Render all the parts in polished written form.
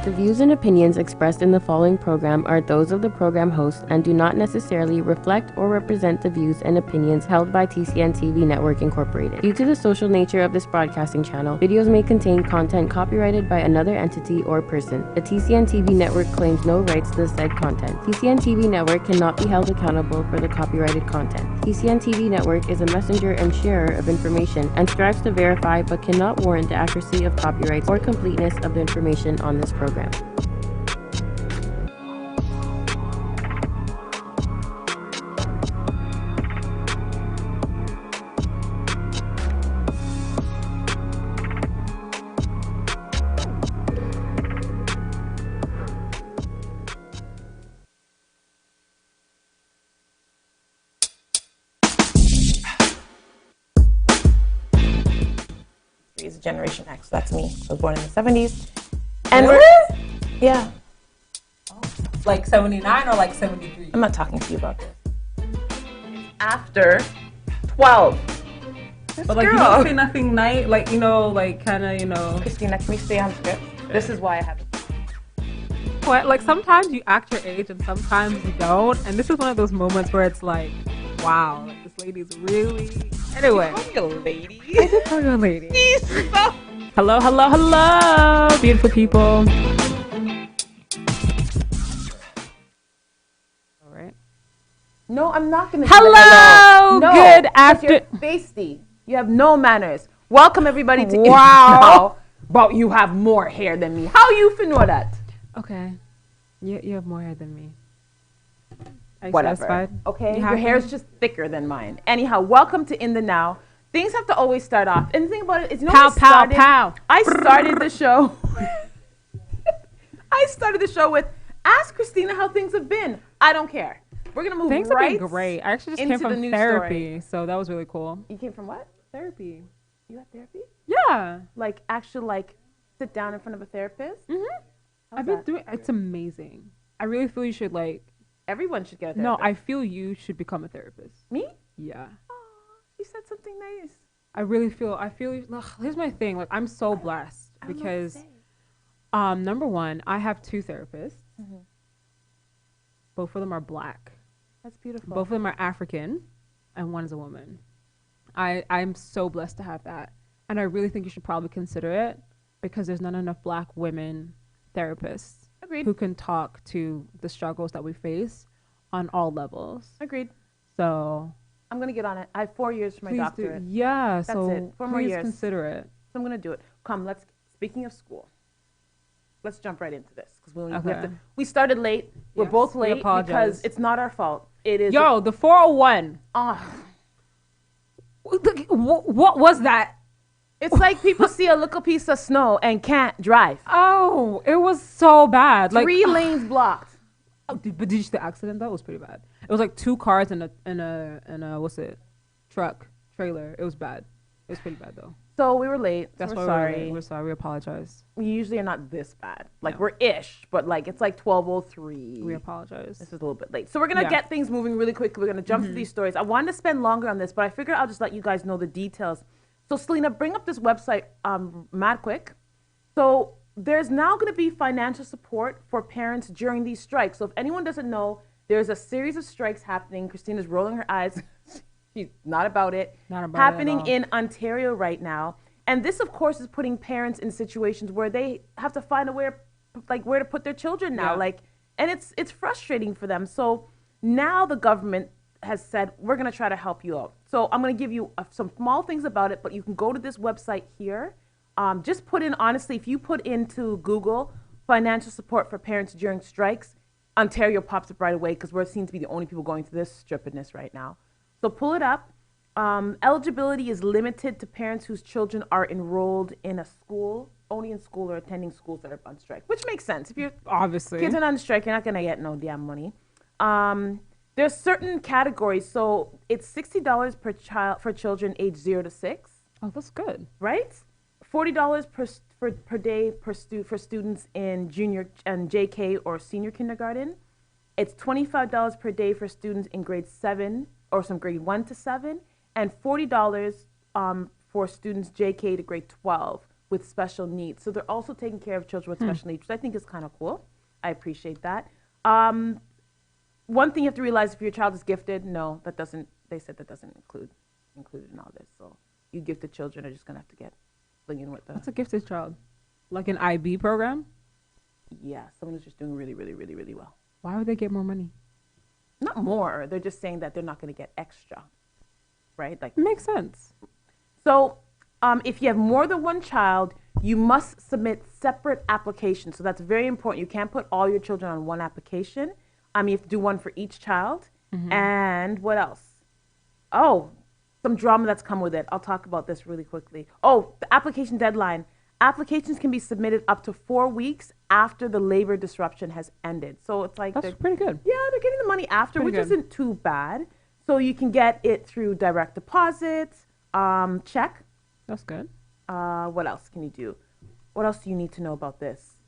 The views and opinions expressed in the following program are those of the program host and do not necessarily reflect or represent the views and opinions held by TCN TV Network Incorporated. Due to the social nature of this broadcasting channel, videos may contain content copyrighted by another entity or person. The TCN TV Network claims no rights to the said content. TCN TV Network cannot be held accountable for the copyrighted content. TCN TV Network is a messenger and sharer of information and strives to verify but cannot warrant the accuracy of copyrights or completeness of the information on this program. Is Generation X. That's me. I was born in the 70s. And really? Yeah. Oh, like 79 or like 73? I'm not talking to you about this. After 12. This but like girl. you don't say nothing night, like, you know, like kind of, you know. Christina, can we stay on script? This is why I have it. What? Like sometimes you act your age and sometimes you don't. And this is one of those moments where it's like, wow, like this lady's really. Anyway. You call me a lady? I did call you a lady. Hello, hello, hello, beautiful people. All right. No, I'm not going to Hello! No, good after. You're feisty. You have no manners. Welcome everybody to Wow. But you have more hair than me. How you fin know that? Okay. You have more hair than me. Are you Whatever. satisfied? Okay. Your hair is just thicker than mine. Anyhow, welcome to In the Now. Things have to always start off. And the thing about it is, you know, Pow, pow, pow. I started the show. I started the show with, ask Christina how things have been. I don't care. We're going to move things right have been great. I actually just into came from the news therapy, story. so that was really cool. You came from what? Therapy. You had therapy? Yeah. Like, actually, like, sit down in front of a therapist? Mm-hmm. How's I've been that? doing. It's amazing. I really feel you should like. Everyone should get a No, therapist. I feel you should become a therapist. Me? Yeah. Oh, she said something nice. I really feel. I feel. Ugh, here's my thing. Like I'm so blessed I don't know what to because, say. number one, I have two therapists. Mhm. Both of them are black. That's beautiful. Both of them are African, and one is a woman. I'm so blessed to have that, and I really think you should probably consider it because there's not enough black women therapists. Agreed. Who can talk to the struggles that we face on all levels. Agreed. So I'm going to get on it. I have 4 years for my please doctorate. do. Yeah, That's so it. 4 more please years. consider it. So I'm going to do it. Come, speaking of school, let's jump right into this. Because Okay. we started late. We're Yes, both we late apologize. because it's not our fault. It is. Yo, the 401. What was that? It's like people see a little piece of snow and can't drive. Oh, it was so bad. Like 3 lanes blocked. but did you see the accident? That was pretty bad. It was like 2 cars and a what's it? Truck, trailer. It was bad. It was pretty bad though. So we were late. That's we're why sorry. we're sorry. We apologize. We usually are not this bad. Like No. we're ish, but like it's like 12:03. We apologize. This is a little bit late. So we're going to get things moving really quickly. We're going to jump through these stories. I wanted to spend longer on this, but I figured I'll just let you guys know the details. So Selena, bring up this website mad quick. So there's now going to be financial support for parents during these strikes. So if anyone doesn't know, there's a series of strikes happening. Christina's rolling her eyes. She's not about it. Not about happening it at all. in Ontario right now. And this, of course, is putting parents in situations where they have to find a way, where to put their children now. Yeah. And it's frustrating for them. So now the government has said, we're going to try to help you out. So I'm going to give you some small things about it, but you can go to this website here. Just put in, honestly, if you put into Google financial support for parents during strikes, Ontario pops up right away because we're seen to be the only people going through this stupidness right now. So pull it up. Eligibility is limited to parents whose children are enrolled in a school, only in school or attending schools that are on strike, which makes sense. If your Obviously. kids are on strike, you're not going to get no damn money. There's certain categories. So it's $60 per child for children age 0 to 6, Oh, that's good. right? $40 per day for students in junior and JK or senior kindergarten. It's $25 per day for students in grade 7 or some grade 1 to 7, and $40 for students JK to grade 12, with special needs. So they're also taking care of children with special needs, which I think is kind of cool. I appreciate that. One thing you have to realize, if your child is gifted, no, that doesn't, they said that doesn't included in all this. So you gifted children are just going to have to get flinging with the. What's a gifted child? Like an IB program? Yeah, someone who's just doing really, really, really, really well. Why would they get more money? Not more. They're just saying that they're not going to get extra, right? Like, It makes sense. so if you have more than one child, you must submit separate applications. So that's very important. You can't put all your children on one application. You have to do one for each child. And what else? Oh, some drama that's come with it. I'll talk about this really quickly. Oh, the application deadline. Applications can be submitted up to 4 weeks after the labor disruption has ended. So it's like That's pretty good. yeah, they're getting the money after, Pretty which good. isn't too bad. So you can get it through direct deposit, check. That's good. What else can you do? What else do you need to know about this?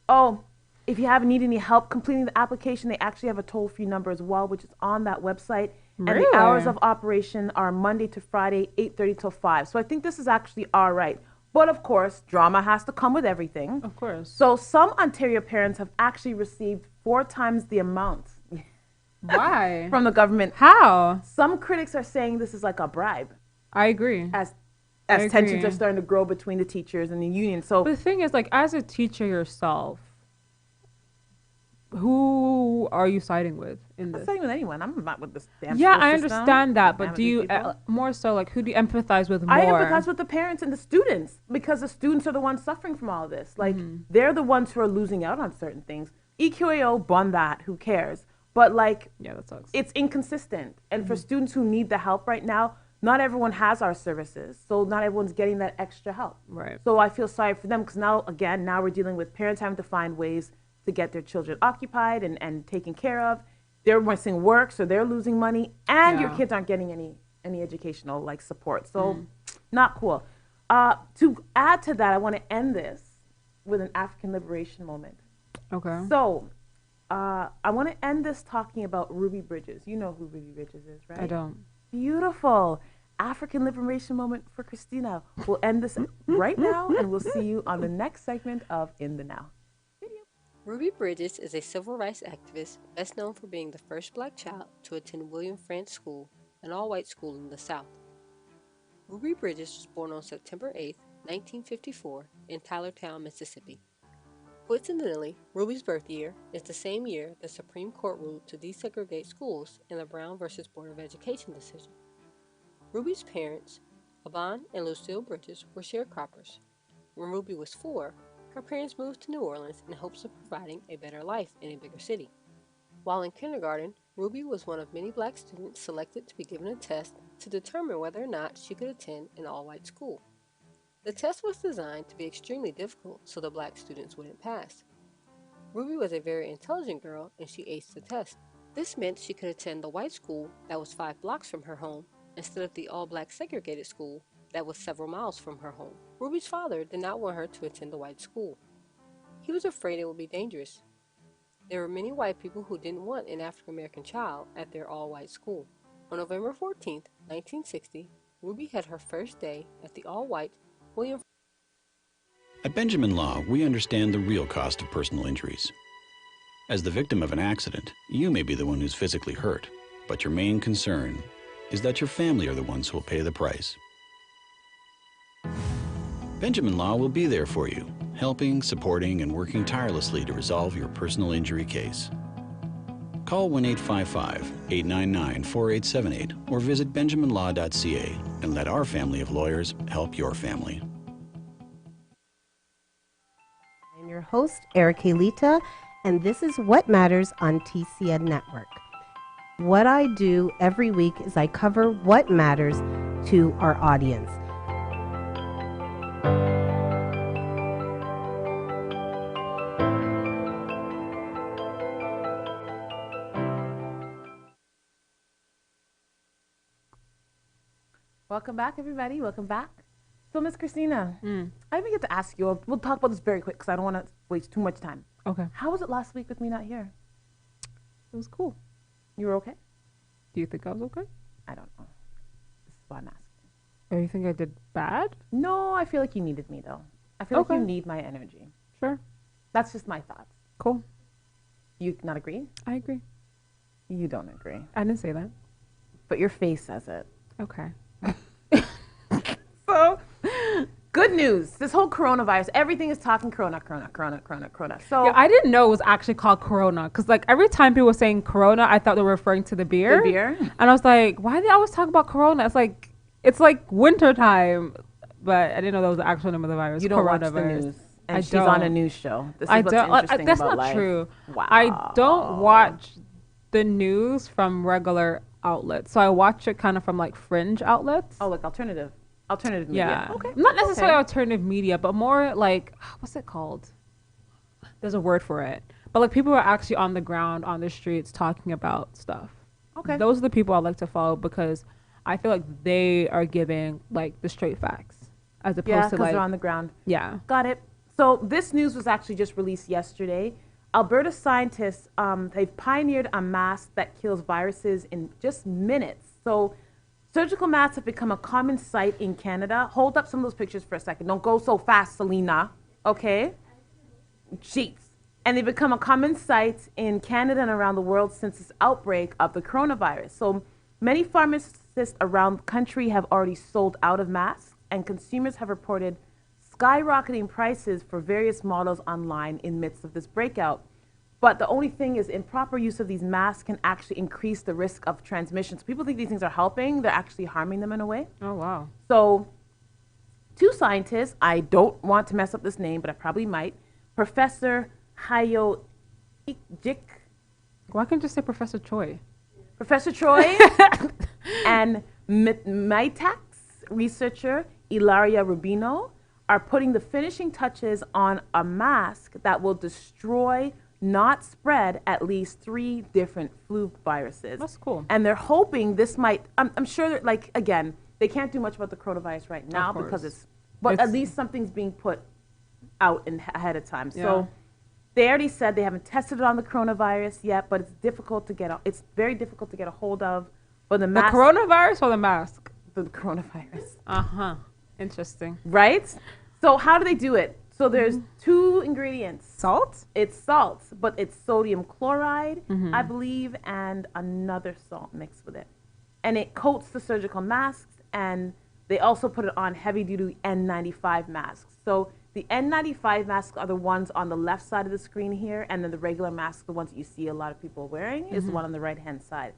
Oh, if you need any help completing the application, they actually have a toll-free number as well, which is on that website. And the Really? hours of operation are Monday to Friday, 8:30 till 5. So I think this is actually all right. But of course, drama has to come with everything. Of course. So some Ontario parents have actually received 4 times the amount Why? from the government. How? Some critics are saying this is like a bribe, I agree. as I tensions agree. are starting to grow between the teachers and the union. So But the thing is, like, as a teacher yourself, who are you siding with in I'm this? not saying with anyone. I'm not with this damn Yeah, school I system. understand that, I'm but with do these you people. more so like who do you empathize with more? I empathize with the parents and the students, because the students are the ones suffering from all this. Like, they're the ones who are losing out on certain things. EQAO, bun that, who cares? But like, Yeah, that sucks. it's inconsistent. And for students who need the help right now, not everyone has our services. So not everyone's getting that extra help. Right. So I feel sorry for them, because now we're dealing with parents having to find ways to get their children occupied and taken care of. They're missing work, so they're losing money, and your Yeah. kids aren't getting any educational like support. So not cool. To add to that, I want to end this with an African liberation moment. Okay. So I want to end this talking about Ruby Bridges. You know who Ruby Bridges is, right? I don't. Beautiful. African liberation moment for Christina. We'll end this right now, and we'll see you on the next segment of In the Now. Ruby Bridges is a civil rights activist best known for being the first black child to attend William Frantz School, an all-white school in the South. Ruby Bridges was born on September 8, 1954, in Tylertown, Mississippi. Coincidentally, Ruby's birth year is the same year the Supreme Court ruled to desegregate schools in the Brown v. Board of Education decision. Ruby's parents, Aban and Lucille Bridges, were sharecroppers. When Ruby was 4, her parents moved to New Orleans in hopes of providing a better life in a bigger city. While in kindergarten, Ruby was one of many black students selected to be given a test to determine whether or not she could attend an all-white school. The test was designed to be extremely difficult so the black students wouldn't pass. Ruby was a very intelligent girl and she aced the test. This meant she could attend the white school that was 5 blocks from her home instead of the all-black segregated school that was several miles from her home. Ruby's father did not want her to attend the white school. He was afraid it would be dangerous. There were many white people who didn't want an African-American child at their all-white school. On November 14, 1960, Ruby had her first day at the all-white William. At Benjamin Law, we understand the real cost of personal injuries. As the victim of an accident, you may be the one who's physically hurt, but your main concern is that your family are the ones who will pay the price. Benjamin Law will be there for you, helping, supporting, and working tirelessly to resolve your personal injury case. Call 1-855-899-4878 or visit benjaminlaw.ca and let our family of lawyers help your family. I'm your host, Eric Halita, and this is What Matters on TCN Network. What I do every week is I cover what matters to our audience. Welcome back, everybody. Welcome back. So, Miss Christina, I even get to ask you. We'll talk about this very quick because I don't want to waste too much time. Okay. How was it last week with me not here? It was cool. You were okay? Do you think I was okay? I don't know. This is why I'm asking. Or you think I did bad? No, I feel like you needed me though. I feel like Okay. you need my energy. Sure. That's just my thoughts. Cool. You not agree? I agree. You don't agree. I didn't say that. But your face says it. Okay. So, good news. This whole coronavirus, everything is talking corona. So, Yeah, I didn't know it was actually called Corona because like every time people were saying Corona, I thought they were referring to the beer. the beer. And I was like, why do they always talk about Corona? It's like winter time, but I didn't know that was the actual name of the virus. You don't watch the Coronavirus. news. And I she's on a don't. news show. This is I what's don't. interesting That's about not life. true. Wow. I don't watch the news from regular outlets, so I watch it kind of from like fringe outlets. Oh, like alternative media. Yeah. Okay. Not necessarily Okay. alternative media, but more like what's it called? There's a word for it. But like people who are actually on the ground, on the streets talking about stuff. Okay. Those are the people I like to follow because I feel like they are giving like the straight facts as opposed Yeah, to because like they're on the ground. yeah. Got it. So this news was actually just released yesterday. Alberta scientists, they've pioneered a mask that kills viruses in just minutes. So surgical masks have become a common sight in Canada. Hold up some of those pictures for a second. Don't go so fast, Selena. Okay? Jeez. And they've become a common sight in Canada and around the world since this outbreak of the coronavirus. So many pharmacists around the country have already sold out of masks, and consumers have reported skyrocketing prices for various models online in midst of this breakout. But the only thing is improper use of these masks can actually increase the risk of transmission. So people think these things are helping, they're actually harming them in a way. Oh wow. So two scientists, I don't want to mess up this name, but I probably might, Professor Hyo-Jick, Why can't you just say Professor Choi? Professor Choi and Mitacs researcher Ilaria Rubino are putting the finishing touches on a mask that will destroy, not spread, at least 3 different flu viruses. That's cool. And they're hoping this might, I'm sure that, like, again, they can't do much about the coronavirus right now Of because course. it's, but It's- at least something's being put out ahead of time. Yeah. So they already said they haven't tested it on the coronavirus yet, but it's difficult to get, it's very difficult to get a hold of. But the The mask, coronavirus or the mask? the coronavirus. Uh-huh. Interesting. Right? So how do they do it? So there's 2 ingredients. Salt? It's salt, but it's sodium chloride, I believe, and another salt mixed with it. And it coats the surgical masks, and they also put it on heavy-duty N95 masks. So the N95 masks are the ones on the left side of the screen here, and then the regular masks, the ones that you see a lot of people wearing, is the one on the right-hand side.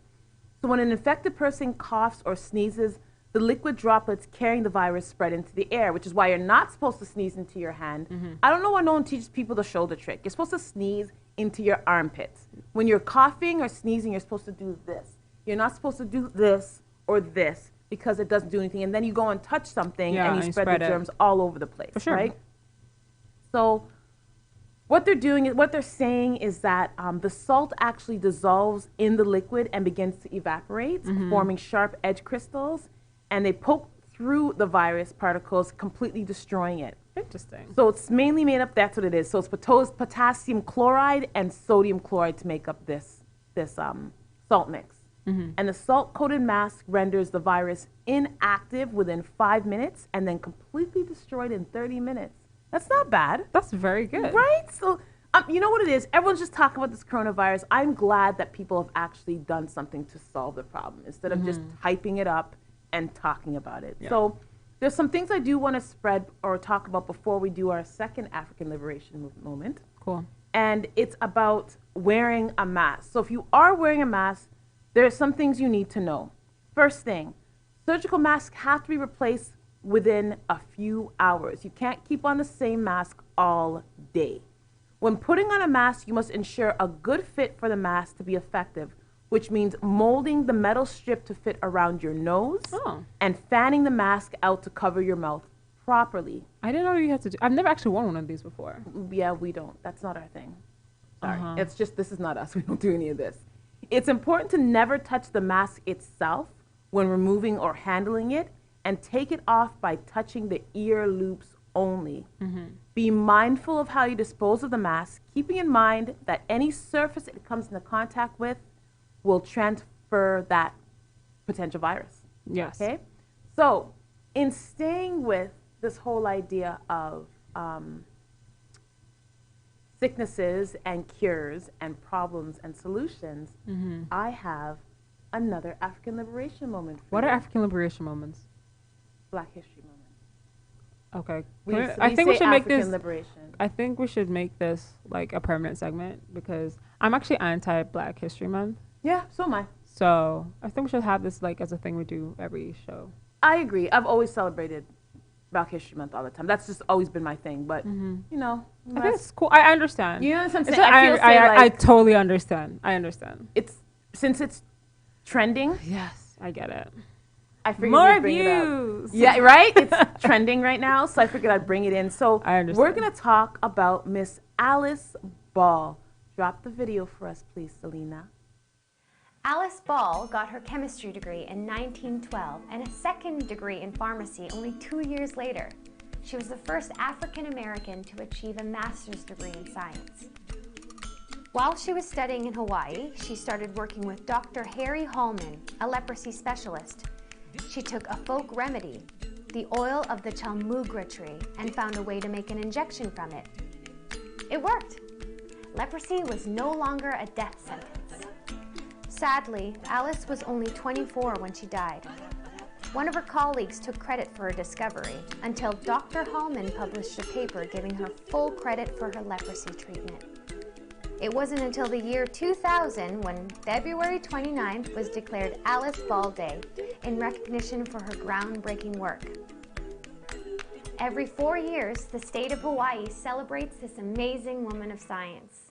So when an infected person coughs or sneezes, the liquid droplets carrying the virus spread into the air, which is why you're not supposed to sneeze into your hand. I don't know why no one teaches people the shoulder trick. You're supposed to sneeze into your armpits. When you're coughing or sneezing, you're supposed to do this. You're not supposed to do this or this because it doesn't do anything. And then you go and touch something Yeah, and you and you spread spread the it. germs all over the place, For sure. right? So what they're doing, what they're saying is that the salt actually dissolves in the liquid and begins to evaporate, forming sharp edge crystals, and they poke through the virus particles, completely destroying it. Interesting. So it's mainly made up, that's what it is. So it's potassium chloride and sodium chloride to make up this salt mix. And the salt-coated mask renders the virus inactive within 5 minutes and then completely destroyed in 30 minutes. That's not bad. That's very good. Right? So, you know what it is? Everyone's just talking about this coronavirus. I'm glad that people have actually done something to solve the problem instead of just hyping it up and talking about it. Yeah. So there's some things I do want to spread or talk about before we do our second African Liberation Movement moment. Cool. And it's about wearing a mask. So if you are wearing a mask, there are some things you need to know. First thing, surgical masks have to be replaced within a few hours. You can't keep on the same mask all day. When putting on a mask, you must ensure a good fit for the mask to be effective, which means molding the metal strip to fit around your nose and fanning the mask out to cover your mouth properly. I didn't know you had to do. I've never actually worn one of these before. Yeah, we don't. That's not our thing. Sorry. It's just, this is not us. We don't do any of this. It's important to never touch the mask itself when removing or handling it, and take it off by touching the ear loops only. Be mindful of how you dispose of the mask, keeping in mind that any surface it comes into contact with will transfer that potential virus. Yes. Okay? So, in staying with this whole idea of sicknesses and cures and problems and solutions, I have another African liberation moment. What are African liberation moments? Black History moment. Okay. I think we should make this. I think we should make this like a permanent segment because I'm actually anti-Black History Month. Yeah, so am I. So I think we should have this like as a thing we do every show. I agree. I've always celebrated Black History Month all the time. That's just always been my thing. But you know, I think it's cool. I understand. You know what I'm saying? I totally understand. I understand. Since it's trending. Yes, I get it. I figured more bring views. It up. Yeah, right? It's trending right now, so I figured I'd bring it in. So we're going to talk about Miss Alice Ball. Drop the video for us, please, Selena. Alice Ball got her chemistry degree in 1912 and a second degree in pharmacy only 2 years later. She was the first African American to achieve a master's degree in science. While she was studying in Hawaii, she started working with Dr. Harry Hallman, a leprosy specialist. She took a folk remedy, the oil of the chalmugra tree, and found a way to make an injection from it. It worked. Leprosy was no longer a death sentence. Sadly, Alice was only 24 when she died. One of her colleagues took credit for her discovery until Dr. Hallman published a paper giving her full credit for her leprosy treatment. It wasn't until the year 2000 when February 29th was declared Alice Ball Day in recognition for her groundbreaking work. Every 4 years, the state of Hawaii celebrates this amazing woman of science.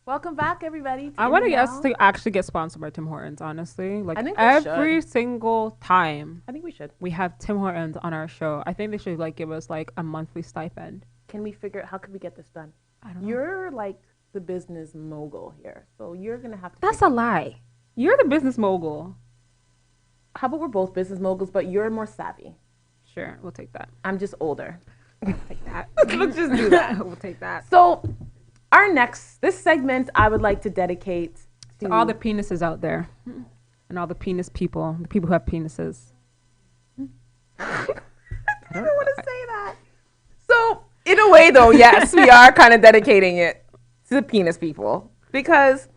Welcome back, everybody. I want us to actually get sponsored by Tim Hortons, honestly. Like I think we every single time I think we should. we have Tim Hortons on our show, I think they should like give us like a monthly stipend. Can we figure out how could we get this done? I don't know. You're like the business mogul here, so you're gonna have to. That's a lie. You're the business mogul. How about we're both business moguls, but you're more savvy. Sure, we'll take that. I'm just older. Take that. Let's just do that. We'll take that. So, this segment, I would like to dedicate To all the penises out there, and all the penis people, the people who have penises. I don't want to say that. So, in a way, though, yes, we are kind of dedicating it to the penis people because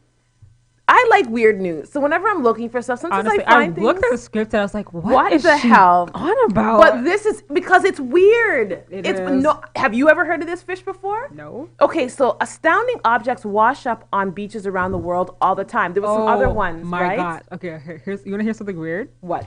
I like weird news. So whenever I'm looking for stuff, sometimes Honestly, I find I things. looked at the script and I was like, What is the she hell on about? But this is because it's weird. It it's is. No. Have you ever heard of this fish before? No. Okay, so astounding objects wash up on beaches around the world all the time. There was some other ones, my right? God. Okay, here's. You want to hear something weird? What?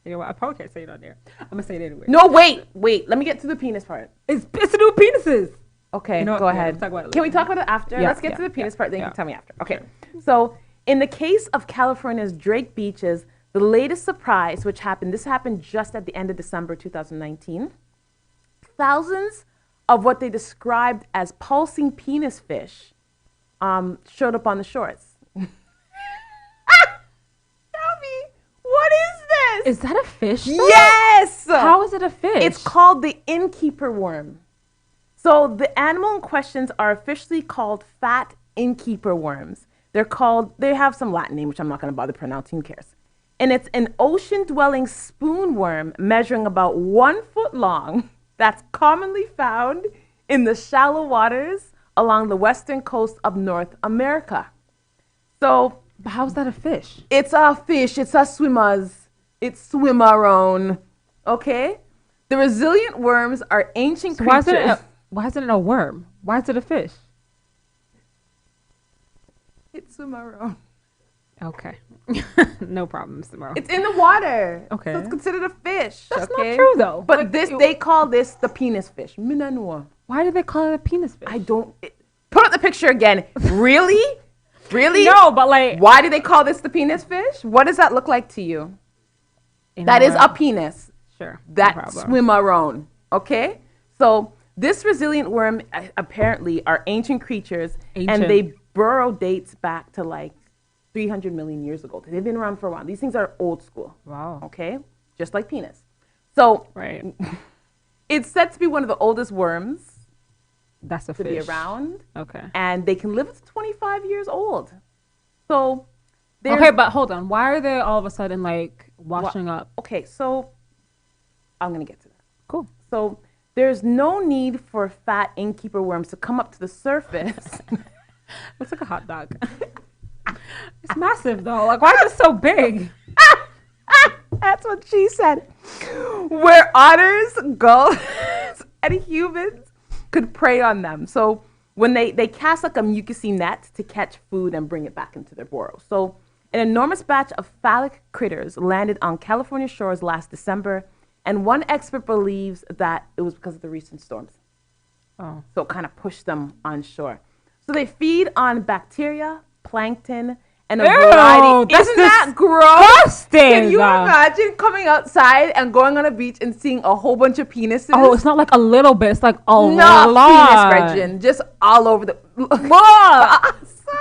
You know what? I probably can't say it on there. I'm gonna say it anyway. No, wait. Let me get to the penis part. It's to do with penises. Okay, You know what? go Yeah, ahead. let's talk about it Can we later. talk about it after? Yeah, Let's get yeah, to the penis yeah, part, then you yeah. can tell me after. Okay. So, in the case of California's Drake beaches, the latest surprise, which happened just at the end of December 2019, thousands of what they described as pulsing penis fish showed up on the shores. Tell me, what is this? Is that a fish? though? Yes! How is it a fish? It's called the innkeeper worm. So the animal in questions are officially called fat innkeeper worms. They have some Latin name, which I'm not going to bother pronouncing. Who cares? And it's an ocean-dwelling spoonworm measuring about 1 foot long that's commonly found in the shallow waters along the western coast of North America. So, But how's that a fish? it's a fish. It's a swimmers. It's swimmerone. Okay? The resilient worms are ancient So creatures. why isn't it a worm? Why is it a fish? It's swimmerone. Okay. No problem, Mr. Morrow. It's in the water. Okay. So it's considered a fish. That's okay? not true, though. But Like, they call this the penis fish. Minanua. Why do they call it a penis fish? Put up the picture again. Really? Really? No, but like... Why do they call this the penis fish? What does that look like to you? You know That is what? a penis. Sure. no That problem. swimmerone. Okay? So this resilient worm apparently are ancient creatures and Ancient. they burrow dates back to like 300 million years ago. They've been around for a while. These things are old school. Wow. Okay? Just like penis. So Right. it's said to be one of the oldest worms That's a to fish. be around. Okay. And they can live to 25 years old. So there's Okay, but hold on. Why are they all of a sudden like washing up? Okay, so I'm going to get to that. Cool. So there's no need for fat innkeeper worms to come up to the surface. Looks like a hot dog. It's massive though. Like, why is it so big? That's what she said. Where otters, gulls, and humans could prey on them. So when they cast like a mucousy net to catch food and bring it back into their burrow. So an enormous batch of phallic critters landed on California shores last December, and one expert believes that it was because of the recent storms. Oh. So it kind of pushed them on shore. So they feed on bacteria, plankton, and a Ew, variety. that's Isn't that gross? disgusting. Can you imagine coming outside and going on a beach and seeing a whole bunch of penises? Oh, it's not like a little bit. It's like a not lot. penis region, just all over the. Whoa. So,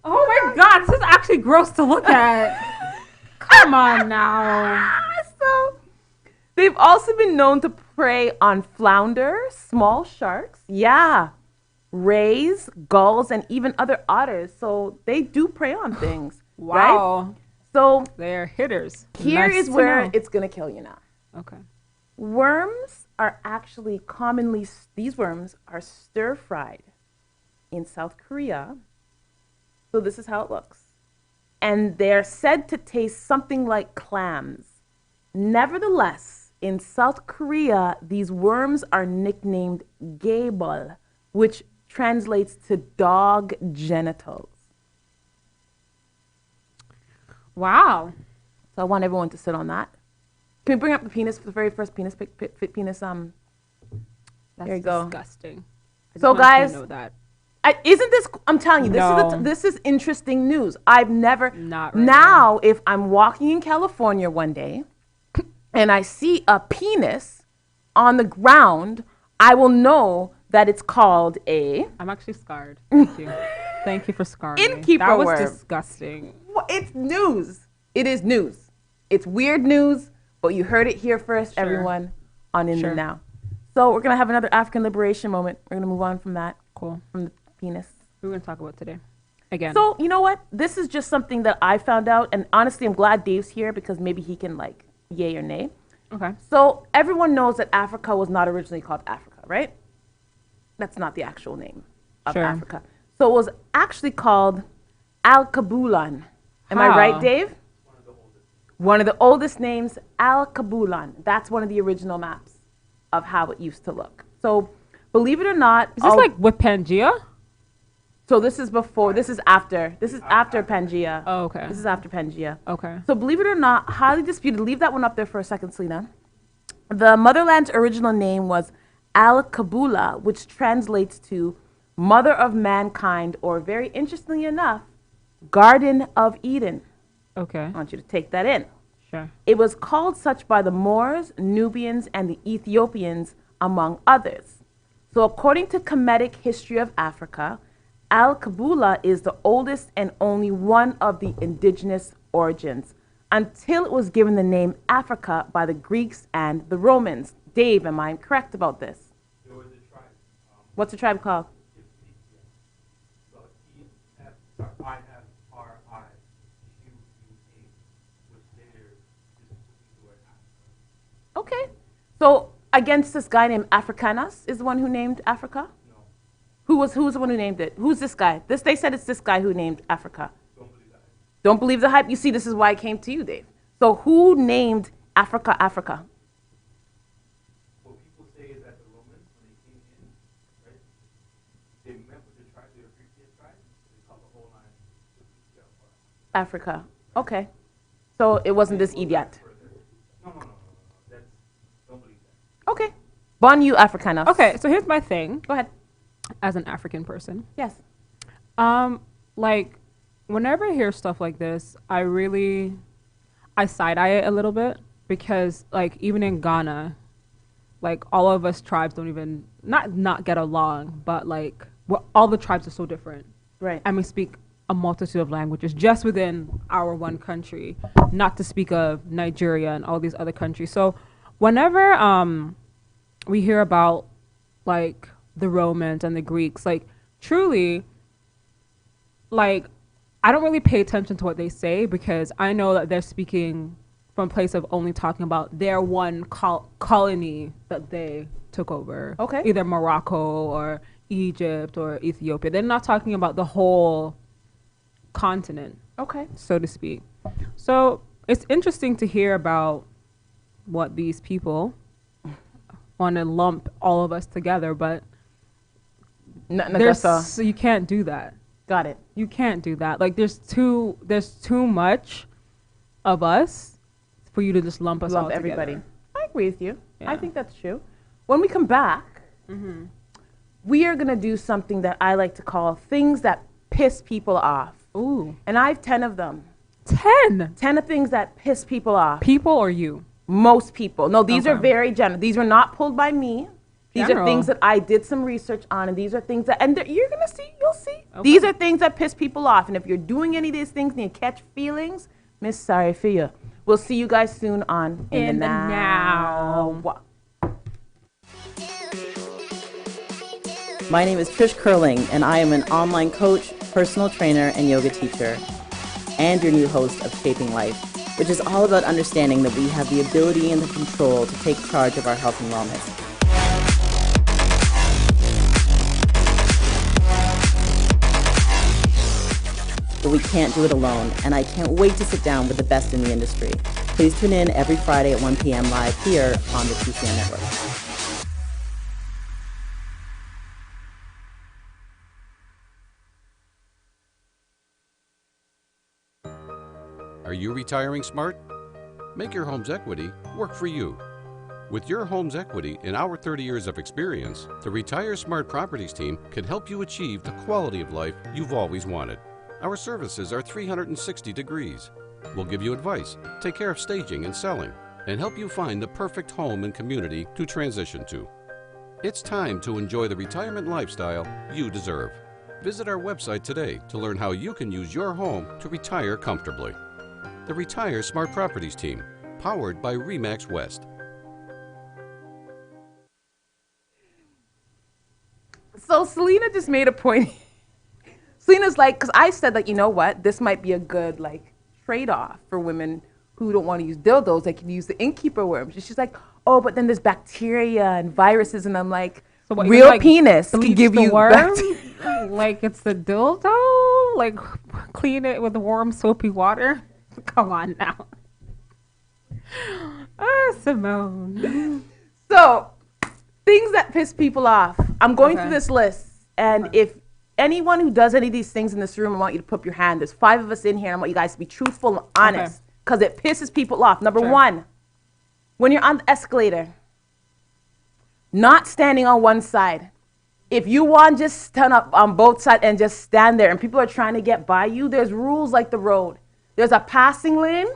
Oh my God, this is actually gross to look at. Come on now. so they've also been known to prey on flounder, small sharks, rays, gulls, and even other otters. So they do prey on things. Right? Wow. So They're hitters. here Nice is to where know. it's gonna kill you now. Okay. Worms are actually commonly, these worms are stir fried in South Korea. So this is how it looks. And they're said to taste something like clams. Nevertheless, in South Korea, these worms are nicknamed gaebol, which translates to dog genitals. Wow. So I want everyone to sit on that. Can we bring up the penis, the very first penis, penis? That's There you go. disgusting. I just So want you to guys, know that. Isn't this? I'm telling you, No. this is interesting news. I've never. Not really. Now, if I'm walking in California one day, and I see a penis on the ground, I will know that it's called a. I'm actually scarred. Thank you. Thank you for scarring me. Innkeeper That was worm. disgusting. Well, it's news. It is news. It's weird news, but you heard it here first, Sure. everyone, on In Sure. the Now. So we're gonna have another African liberation moment. We're gonna move on from that, Cool. from the penis. We're going to talk about today. Again. So, you know what? This is just something that I found out. And honestly, I'm glad Dave's here because maybe he can, like, yay or nay. Okay. So, everyone knows that Africa was not originally called Africa, right? That's not the actual name of Sure. Africa. So, it was actually called Al-Kabulan. Am I How? right, Dave? One of the oldest names, Al-Kabulan. That's one of the original maps of how it used to look. So, believe it or not. Is this like with Pangea? So this is before, this is after Pangea. Oh, okay. This is after Pangea. Okay. So believe it or not, highly disputed. Leave that one up there for a second, Selena. The motherland's original name was Al-Kabula, which translates to Mother of Mankind, or very interestingly enough, Garden of Eden. Okay. I want you to take that in. Sure. It was called such by the Moors, Nubians, and the Ethiopians, among others. So according to Kemetic History of Africa, Al-Kabula is the oldest and only one of the indigenous origins, until it was given the name Africa by the Greeks and the Romans. Dave, am I correct about this? There was a tribe. What's the tribe called? So E-F-I-F-R-I-Q-U-A, which later So against this guy named Africanus is the one who named Africa? No. Who's the one who named it? Who's this guy? They said it's this guy who named Africa. Don't believe that. Don't believe the hype? You see, this is why I came to you, Dave. So who named Africa Africa? What people say is that the Romans, when they came in, right, they met with the tribes, they were Phrygian tribes, they called the whole line Africa. Okay. So it wasn't this idiot. No. That's, don't believe that. Okay. Bon you Africanus. Okay, so here's my thing Go ahead. as an African person. Yes. Like, whenever I hear stuff like this, I side-eye it a little bit because, like, even in Ghana, like, all of us tribes don't even, not get along, but, like, all the tribes are so different. Right. And we speak a multitude of languages just within our one country, not to speak of Nigeria and all these other countries. So whenever we hear about, like, the Romans and the Greeks, like, truly, like, I don't really pay attention to what they say because I know that they're speaking from a place of only talking about their one colony that they took over. Okay. Either Morocco or Egypt or Ethiopia. They're not talking about the whole continent, Okay. so to speak. So it's interesting to hear about what these people want to lump all of us together, but so you can't do that. Got it. You can't do that. Like there's too much of us for you to just lump us all Love everybody. together. I agree with you. I Yeah. think that's true. When we come back, we are going to do something that I like to call things that piss people off. Ooh. And I have 10 of them. 10 10 of things that piss people off. people or you? Most people. No, these are Okay. very general. These were not pulled by me. These are General. things that I did some research on, and these are things that, and you're going to see, you'll see. Okay. These are things that piss people off. And if you're doing any of these things and you catch feelings, Miss Sorry for you. We'll see you guys soon on In the Now. My name is Trish Curling, and I am an online coach, personal trainer, and yoga teacher, and your new host of Shaping Life, which is all about understanding that we have the ability and the control to take charge of our health and wellness. But we can't do it alone, and I can't wait to sit down with the best in the industry. Please tune in every Friday at 1 p.m. live here on the TCN Network. Are you retiring smart? Make your home's equity work for you. With your home's equity and our 30 years of experience, the Retire Smart Properties team can help you achieve the quality of life you've always wanted. Our services are 360 degrees. We'll give you advice, take care of staging and selling, and help you find the perfect home and community to transition to. It's time to enjoy the retirement lifestyle you deserve. Visit our website today to learn how you can use your home to retire comfortably. The Retire Smart Properties team, powered by RE/MAX West. So Selena just made a point. Selena's like, because I said, like, you know what? This might be a good, like, trade-off for women who don't want to use dildos. They can use the innkeeper worms. And she's like, oh, but then there's bacteria and viruses. And I'm like, So what, you real like penis can bleach give the you worm? bacteria. Like it's the dildo? Like clean it with warm soapy water? Come on now. Simone. So, things that piss people off. I'm going Okay. through this list. And if anyone who does any of these things in this room, I want you to put up your hand. There's 5 of us in here. And I want you guys to be truthful and honest. Because it pisses people off. Number Sure. 1, when you're on the escalator, not standing on one side. If you want, just stand up on both sides and just stand there. And people are trying to get by you. There's rules like the road. There's a passing lane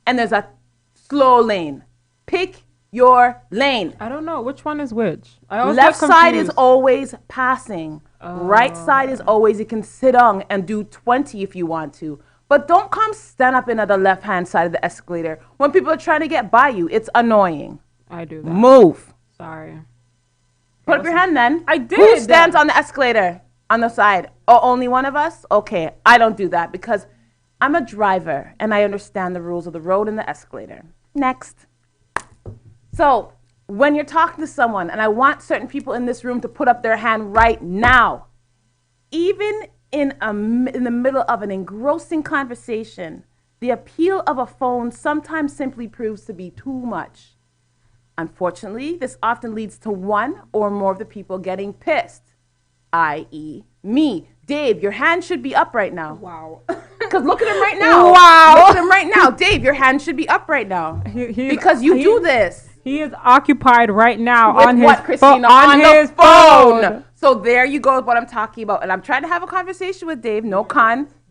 and there's a slow lane. Pick your lane. I don't know which one is which. I always Left get side is confused. always passing. Right side is always, you can sit on and do 20 if you want to. But don't come stand up in at the left-hand side of the escalator when people are trying to get by you. It's annoying. I do that. Move. Sorry. Put up your hand then. I did. Who stands on the escalator on the side? Oh, only one of us? Okay, I don't do that because I'm a driver and I understand the rules of the road and the escalator. Next. So, when you're talking to someone, and I want certain people in this room to put up their hand right now, even in the middle of an engrossing conversation, the appeal of a phone sometimes simply proves to be too much. Unfortunately, this often leads to one or more of the people getting pissed, i.e. me. Dave, your hand should be up right now. Wow. Because look at him right now. Wow. Look at him right now. Dave, your hand should be up right now. Because you do this. He is occupied right now With on his what, Christina? on the his phone. So there you go with what I'm talking about. And I'm trying to have a conversation with Dave. No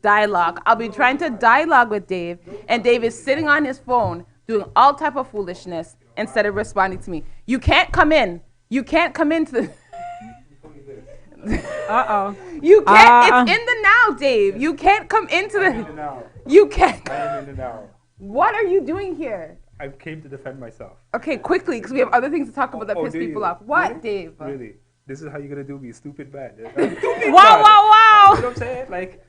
dialogue. I'll be trying to dialogue with Dave. And Dave is sitting on his phone doing all type of foolishness instead of responding to me. You can't come in. You can't come into the... Uh-oh. You can't. It's in the now, Dave. You can't come into the... You can't. I am in the now. What are you doing here? I came to defend myself. Okay, quickly, because we have other things to talk about that piss do people you? off. What, Really? Dave? Really? This is how you're gonna do me, stupid man. Wow, You know wow. what I'm saying? Like,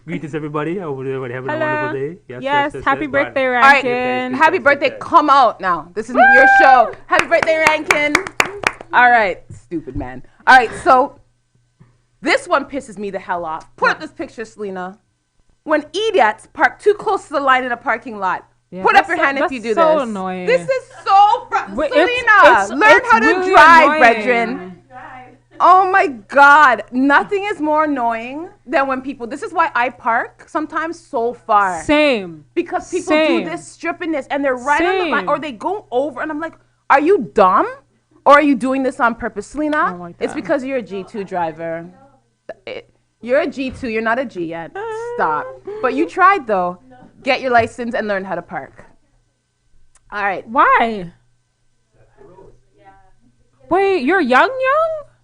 greetings everybody. I hope everybody having a Hello. wonderful day. Yes, happy go on. birthday, All right, Rankin. happy birthday. Come out now. This is your show. Happy birthday, Rankin. All right, stupid man. All right, so this one pisses me the hell off. Put up this picture, Selena. When idiots park too close to the line in a parking lot. Yeah, Put up your hand if you do so this. Annoying. This is so Wait, Selena, learn how to really drive, annoying. brethren. Oh my God. Nothing is more annoying than when people, this is why I park sometimes so far. Same. Because people Same. do this stripping this and they're right on the line Same. or they go over and I'm like, are you dumb? Or are you doing this on purpose? Selena, I don't like it's that. because you're a G2 driver. You're a G2, you're not a G yet. Stop. But you tried though. Get your license and learn how to park. All right. Why? Wait, you're young?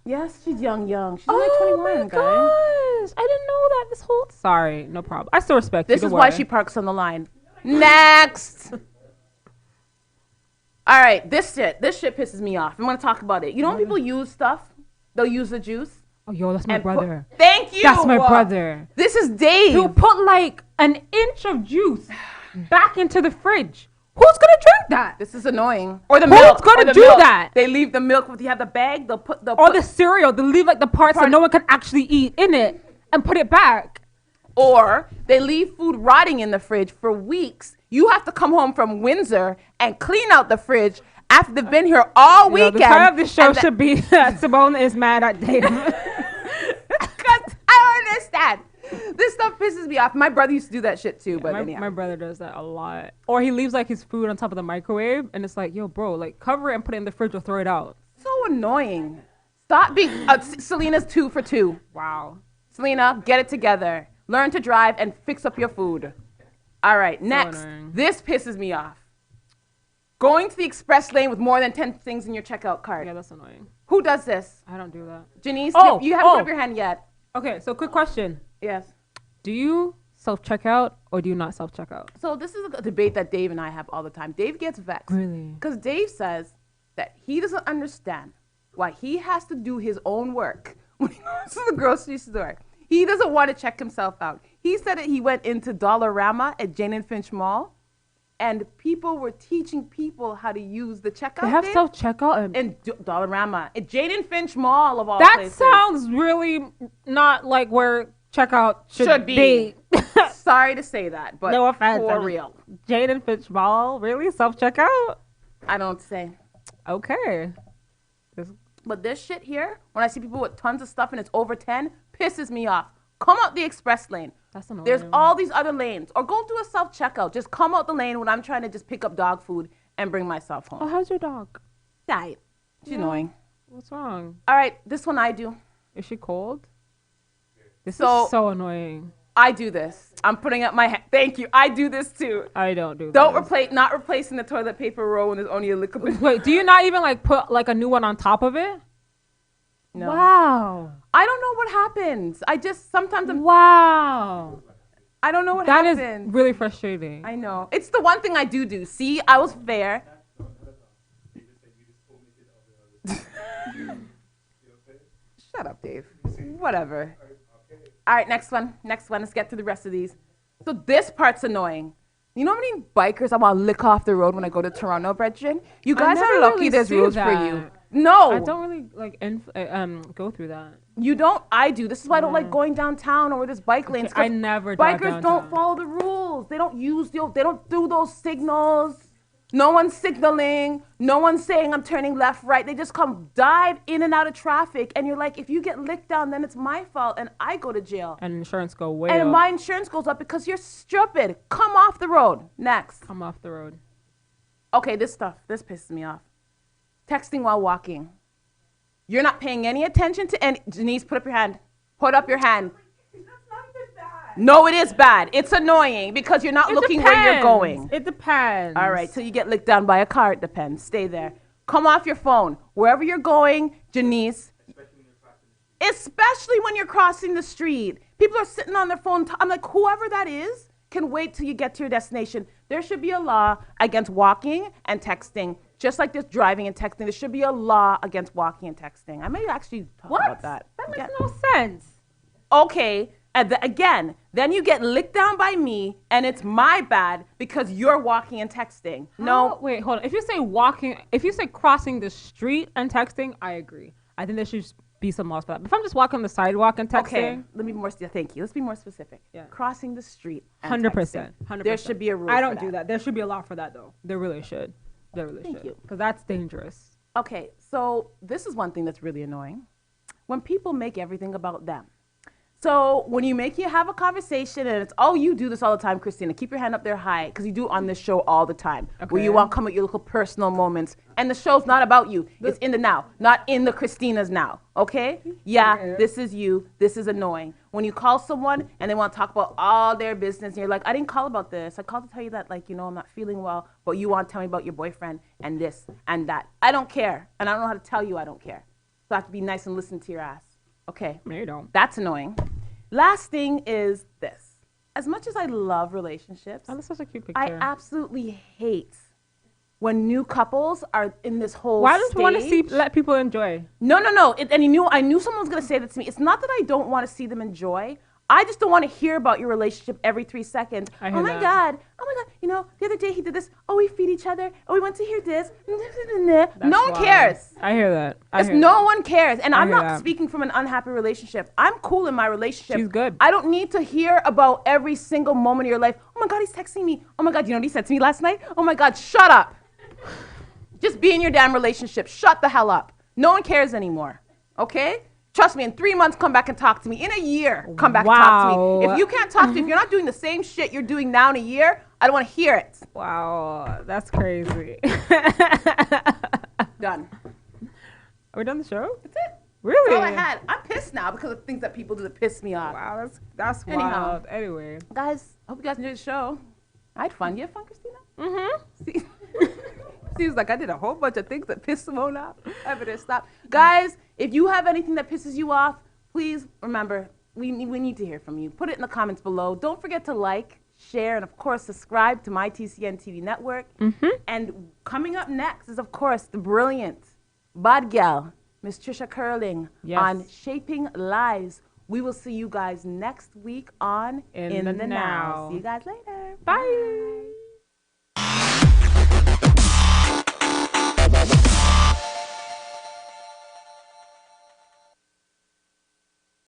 Yes, she's young. She's Oh only 21, my guys. gosh. I didn't know that this whole... Sorry, no problem. I still respect you. This don't is why worry. she parks on the line. Next. All right, this shit pisses me off. I'm gonna talk about it. You know when people use stuff, they'll use the juice. Oh, yo, that's my and brother. Thank you. That's my brother. This is Dave. He'll put like an inch of juice back into the fridge. Who's gonna drink that? This is annoying. Or the Who's milk. gonna or the do milk. that? They leave the milk. You have the bag. They'll put Or the cereal. They leave like the parts that no one can actually eat in it and put it back. Or they leave food rotting in the fridge for weeks. You have to come home from Windsor and clean out the fridge after they've been here all weekend. The title of this show should be that Simone is mad at Dave. Because I don't understand. This stuff pisses me off. My brother used to do that shit too. But anyhow. My brother does that a lot. Or he leaves like his food on top of the microwave and it's like, yo, bro, like cover it and put it in the fridge or throw it out. So annoying. Stop being. Selena's 2 for 2. Wow. Selena, get it together. Learn to drive and fix up your food. All right, next. annoying. This pisses me off. Going to the express lane with more than 10 things in your checkout cart. Yeah, that's annoying. Who does this? I don't do that. Janice, Oh, you haven't put oh. up your hand yet. Okay, so quick question. Yes. Do you self-checkout or do you not self-checkout? So this is a debate that Dave and I have all the time. Dave gets vexed. Really? Because Dave says that he doesn't understand why he has to do his own work when he goes to the grocery store. He doesn't want to check himself out. He said that he went into Dollarama at Jane and Finch Mall, and people were teaching people how to use the checkout. They have bin self-checkout in Dollarama at Jane and Finch Mall of all That places. sounds really not like where checkout should be. Sorry to say that, but No offense. for real. Jade and Finch Mall, really? Self-checkout? I don't say. Okay. But this shit here, when I see people with tons of stuff and it's over 10, pisses me off. Come out the express lane. That's annoying. There's all these other lanes. Or go do a self-checkout. Just come out the lane when I'm trying to just pick up dog food and bring myself home. Oh, how's your dog? Died. She's annoying. What's wrong? All right, this one I do. Is she cold? This So- is so annoying. I do this. I'm putting up my hand. Thank you. I do this too. I don't do Don't this. not replacing the toilet paper roll when there's only a liquid. Wait, do you not even like put like a new one on top of it? No. Wow. I don't know what happens. I just sometimes Wow. I don't know what That is happens. really frustrating. I know. It's the one thing I do. See, I was fair. Shut up, Dave. Whatever. All right, next one. Let's get to the rest of these. So this part's annoying. You know how many bikers I want to lick off the road when I go to Toronto, Brethren? You guys are lucky really there's see roads for that. you. No. I don't really like go through that. You don't? I do. This is why I don't like going downtown or where there's bike lanes. I never drive Bikers downtown. don't follow the rules. They don't they don't do those signals. No one's signaling. No one's saying I'm turning left, right. They just come dive in and out of traffic. And you're like, if you get licked down, then it's my fault and I go to jail. And insurance go way And up. my insurance goes up because you're stupid. Come off the road. Next. Come off the road. Okay, this pisses me off. Texting while walking. You're not paying any attention to any. Denise, put up your hand. Put up your hand. No, it is bad. It's annoying because you're not looking where you're going. It depends. All right, till you get licked down by a car, it depends. Stay there. Come off your phone. Wherever you're going, Janice. Especially when you're crossing the street. People are sitting on their phone. I'm like, whoever that is can wait till you get to your destination. There should be a law against walking and texting. Just like there's driving and texting, there should be a law against walking and texting. I may actually talk about that. That makes no sense. Okay. Again, then you get licked down by me, and it's my bad because you're walking and texting. No. Wait, hold on. If you say crossing the street and texting, I agree. I think there should be some laws for that. But if I'm just walking on the sidewalk and texting. Okay, let me be more. Thank you. Let's be more specific. Yeah. Crossing the street. 100%. 100%. There should be a rule. I don't do that. There should be a law for that, though. There really should. There really Thank should. you. Because that's dangerous. Okay, so this is one thing that's really annoying. When people make everything about them. So when you have a conversation and it's, oh, you do this all the time, Christina. Keep your hand up there high, because you do on this show all the time. Okay. Where you want to come with your little personal moments. And the show's not about you. It's in the now, not in the Christina's now. Okay? Yeah, Okay. this is you. This is annoying. When you call someone and they want to talk about all their business, and you're like, I didn't call about this. I called to tell you that, like, I'm not feeling well, but you want to tell me about your boyfriend and this and that. I don't care. And I don't know how to tell you I don't care. So I have to be nice and listen to your ass. Okay. No, you don't. That's annoying. Last thing is this. As much as I love relationships, Oh, that's such a cute picture. I absolutely hate when new couples are in this whole Why don't you want to stage. let people enjoy? No. And I knew someone was going to say that to me. It's not that I don't want to see them enjoy. I just don't want to hear about your relationship every 3 seconds. I Oh hear my that. God. The other day he did this. Oh, we feed each other. Oh, we went to hear this. No one wild. cares. I hear that. No one cares. And I'm hear not that. speaking from an unhappy relationship. I'm cool in my relationship. She's good. I don't need to hear about every single moment of your life. Oh my God, he's texting me. Oh my God, you know what he said to me last night? Oh my God, shut up. Just be in your damn relationship. Shut the hell up. No one cares anymore. Okay? Trust me, in 3 months, come back and talk to me. In a year, come back and talk to me. If you can't talk to me, if you're not doing the same shit you're doing now in a year, I don't want to hear it. Wow, that's crazy. Done. Are we done the show? That's it. Really? That's all I had. I'm pissed now because of things that people do that piss me off. Wow, that's Anyhow. wild. Anyway. Guys, hope you guys enjoyed the show. I had fun. You had fun, Christina? Mm-hmm. She was like, I did a whole bunch of things that pissed Simone off. I better stop. Guys, if you have anything that pisses you off, please remember, we need to hear from you. Put it in the comments below. Don't forget to like, share, and of course, subscribe to my TCN TV network. Mm-hmm. And coming up next is, of course, the brilliant bad gal, Miss Trisha Curling, Yes. on Shaping Lives. We will see you guys next week on In the Now. See you guys later. Bye.